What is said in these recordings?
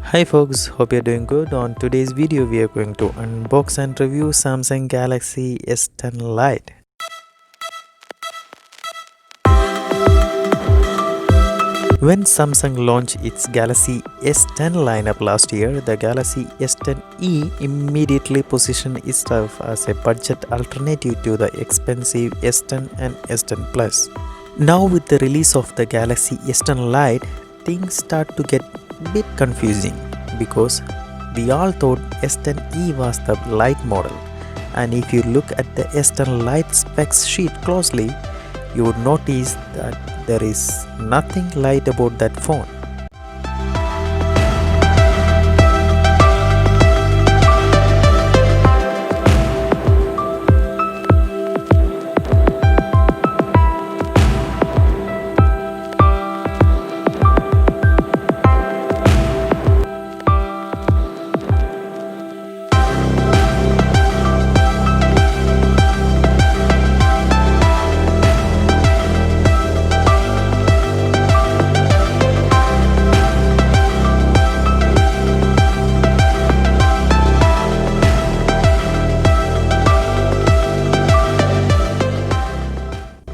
Hi folks, hope you're doing good. On today's video we are going to unbox and review Samsung Galaxy S10 Lite. When Samsung launched its Galaxy S10 lineup last year, the Galaxy S10e immediately positioned itself as a budget alternative to the expensive S10 and S10 Plus. Now with the release of the Galaxy S10 Lite, things start to get bit confusing because we all thought S10e was the Lite model, and if you look at the S10 Lite specs sheet closely, you would notice that there is nothing light about that phone.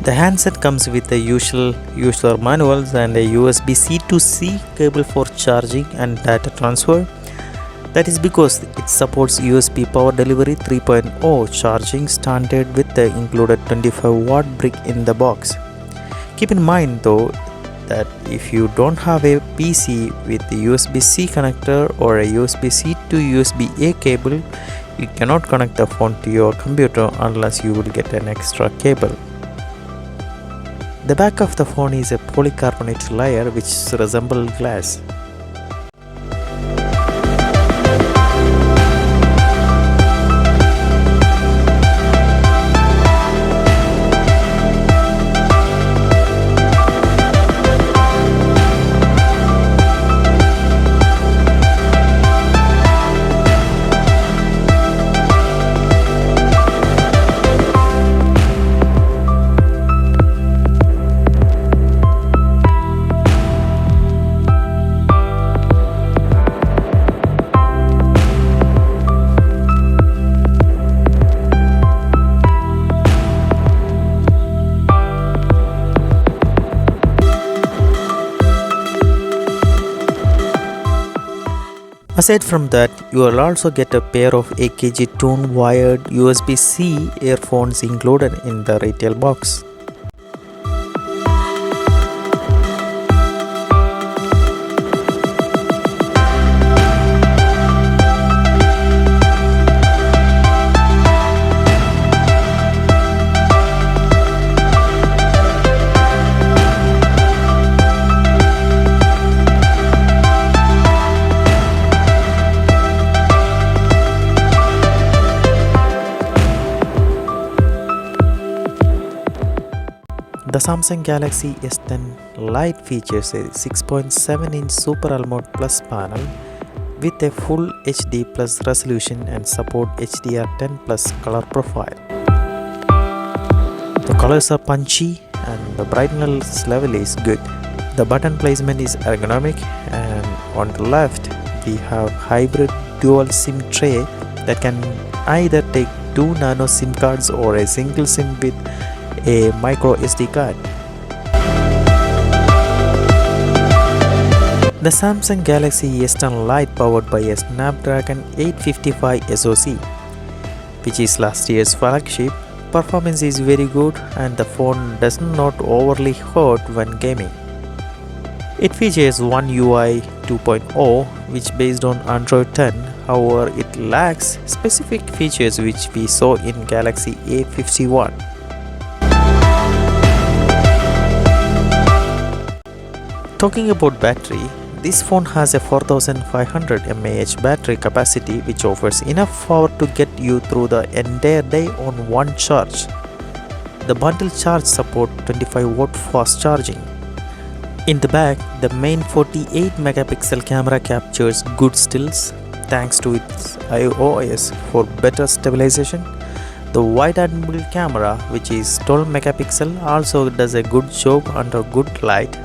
The handset comes with the usual user manuals and a USB-C to C cable for charging and data transfer. That is because it supports USB Power Delivery 3.0 charging standard with the included 25-watt brick in the box. Keep in mind though that if you don't have a PC with a USB-C connector or a USB-C to USB-A cable, you cannot connect the phone to your computer unless you will get an extra cable. The back of the phone is a polycarbonate layer which resembles glass. Aside from that, you will also get a pair of AKG tone wired USB-C earphones included in the retail box. The Samsung Galaxy S10 Lite features a 6.7-inch Super AMOLED Plus panel with a full HD Plus resolution and support HDR10 Plus color profile. The colors are punchy and the brightness level is good. The button placement is ergonomic, and on the left we have hybrid dual SIM tray that can either take 2 nano SIM cards or a single SIM with a micro SD card. The Samsung Galaxy S10 Lite powered by a Snapdragon 855 SoC, which is last year's flagship. Performance is very good and the phone does not overly hurt when gaming. It features One UI 2.0 which based on Android 10, however it lacks specific features which we saw in Galaxy A51. Talking about battery, this phone has a 4500 mAh battery capacity which offers enough power to get you through the entire day on one charge. The bundle charge supports 25-watt fast charging. In the back, the main 48 megapixel camera captures good stills thanks to its iOS for better stabilization. The wide-angle camera, which is 12 megapixel, also does a good job under good light.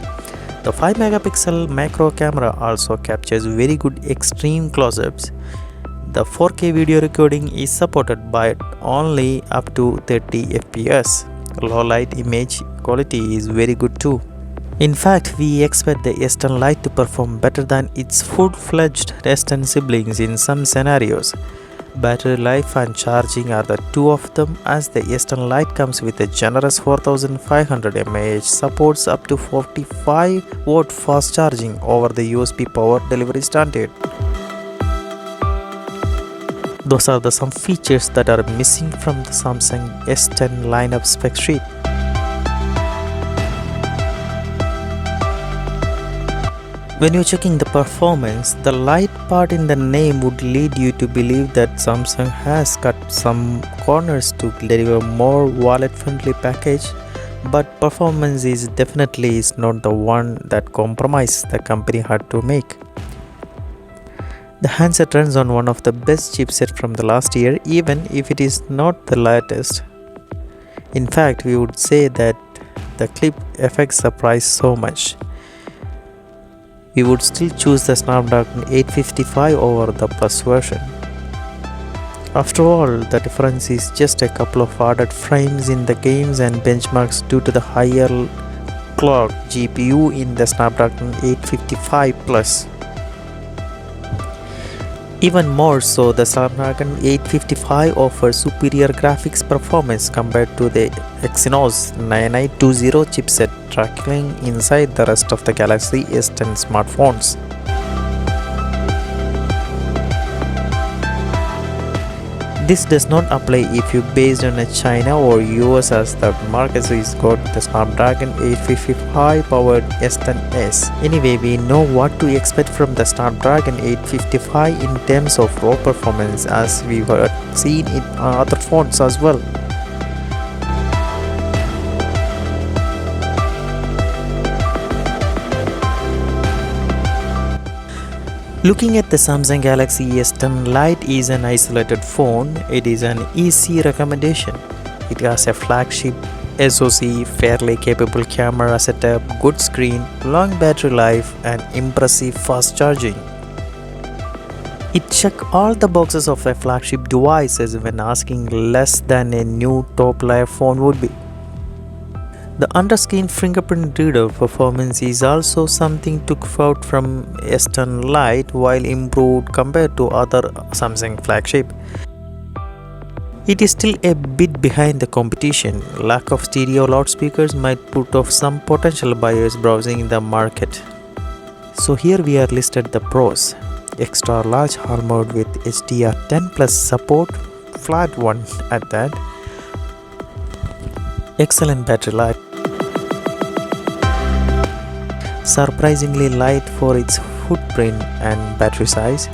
The 5 megapixel macro camera also captures very good extreme close-ups. The 4K video recording is supported but only up to 30 fps. Low light image quality is very good too. In fact, we expect the S10 Lite to perform better than its full-fledged S10 siblings in some scenarios. Battery life and charging are the two of them, as the S10 Lite comes with a generous 4500 mAh, supports up to 45-watt fast charging over the USB power delivery standard. Those are some features that are missing from the Samsung S10 lineup spec sheet. When you're checking the performance, the light part in the name would lead you to believe that Samsung has cut some corners to deliver more wallet-friendly package, but performance is definitely not the one that compromise the company had to make. The handset runs on one of the best chipset from the last year, even if it is not the latest. In fact, we would say that the clip affects the price so much. We would still choose the Snapdragon 855 over the Plus version. After all, the difference is just a couple of added frames in the games and benchmarks due to the higher clock GPU in the Snapdragon 855 Plus. Even more so, the Snapdragon 855 offers superior graphics performance compared to the Exynos 9920 chipset tracking inside the rest of the Galaxy S10 smartphones. This does not apply if you based on China or US, as the market is got the Snapdragon 855 powered S10s. Anyway, we know what to expect from the Snapdragon 855 in terms of raw performance, as we were seen in other phones as well. Looking at the Samsung Galaxy S10 Lite is an isolated phone. It is an easy recommendation. It has a flagship SoC, fairly capable camera setup, good screen, long battery life and impressive fast charging. It checks all the boxes of a flagship device when asking less than a new top-layer phone would be. The under-screen fingerprint reader performance is also something took out from S10 Lite, while improved compared to other Samsung flagship. It is still a bit behind the competition. Lack of stereo loudspeakers might put off some potential buyers browsing the market. So here we are listed the pros. Extra large HAL mode with HDR10 plus support, flat one at that. Excellent battery life. Surprisingly light for its footprint and battery size.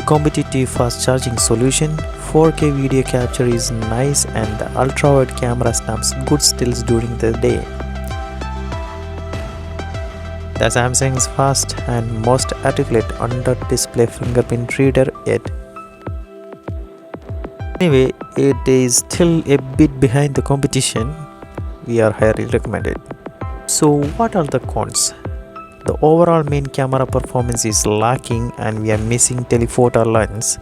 Competitive fast charging solution. 4K video capture is nice and the ultra-wide camera snaps good stills during the day. The Samsung's fast and most articulate under-display fingerprint reader yet. Anyway, it is still a bit behind the competition. We are highly recommended. So what are the cons? The overall main camera performance is lacking and we are missing telephoto lens.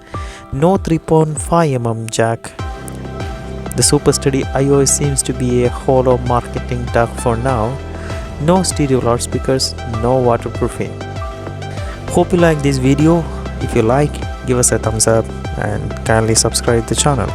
No 3.5mm jack. The super steady iOS seems to be a hollow marketing tag for now. No stereo loudspeakers, no waterproofing. Hope you like this video. If you like, give us a thumbs up and kindly subscribe the channel.